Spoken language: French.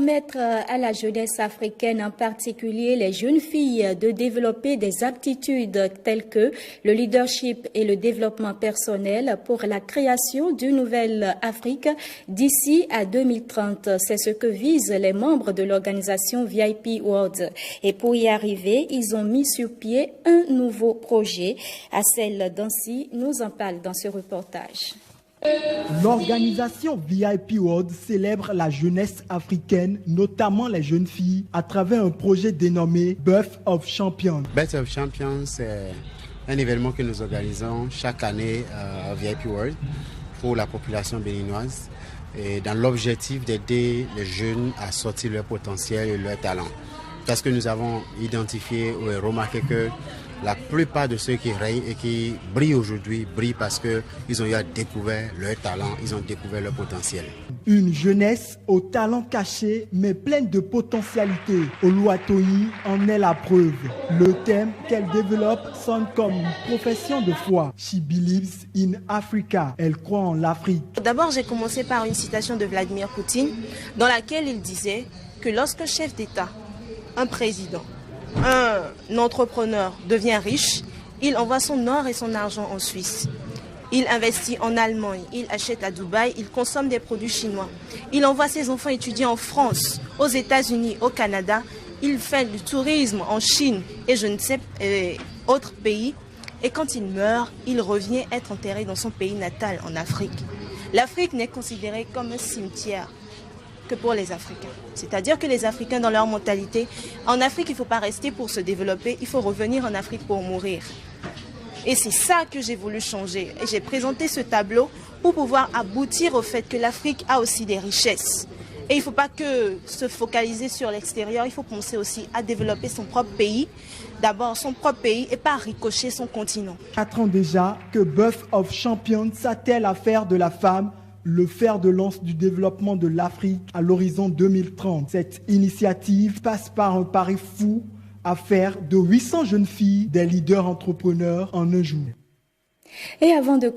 permettre à la jeunesse africaine, en particulier les jeunes filles, de développer des aptitudes telles que le leadership et le développement personnel pour la création d'une nouvelle Afrique d'ici à 2030. C'est ce que visent les membres de l'organisation VIP World. Et pour y arriver, ils ont mis sur pied un nouveau projet. Assel Dancy nous en parle dans ce reportage. L'organisation VIP World célèbre la jeunesse africaine, notamment les jeunes filles, à travers un projet dénommé Birth of Champions. Birth of Champions, c'est un événement que nous organisons chaque année à VIP World pour la population béninoise, et dans l'objectif d'aider les jeunes à sortir leur potentiel et leur talent. Parce que nous avons identifié et remarqué que la plupart de ceux qui règnent et qui brillent aujourd'hui brillent parce qu'ils ont découvert leur talent, ils ont découvert leur potentiel. Une jeunesse au talent caché mais pleine de potentialité. Oluwatoyin en est la preuve. Le thème qu'elle développe sonne comme une profession de foi. She believes in Africa. Elle croit en l'Afrique. D'abord, j'ai commencé par une citation de Vladimir Poutine dans laquelle il disait que lorsque chef d'État, un président, un entrepreneur devient riche, il envoie son or et son argent en Suisse. Il investit en Allemagne, il achète à Dubaï, il consomme des produits chinois. Il envoie ses enfants étudier en France, aux États-Unis, au Canada. Il fait du tourisme en Chine et je ne sais autres pays. Et quand il meurt, il revient être enterré dans son pays natal, en Afrique. L'Afrique n'est considérée comme un cimetière que pour les Africains. C'est-à-dire que les Africains, dans leur mentalité, en Afrique, il ne faut pas rester pour se développer, il faut revenir en Afrique pour mourir. Et c'est ça que j'ai voulu changer. Et j'ai présenté ce tableau pour pouvoir aboutir au fait que l'Afrique a aussi des richesses. Et il ne faut pas que se focaliser sur l'extérieur, il faut penser aussi à développer son propre pays. D'abord son propre pays et pas ricocher son continent. 4 ans déjà que Birth of Champions s'attelle à faire de la femme le fer de lance du développement de l'Afrique à l'horizon 2030. Cette initiative passe par un pari fou à faire de 800 jeunes filles des leaders entrepreneurs en un jour. Et avant de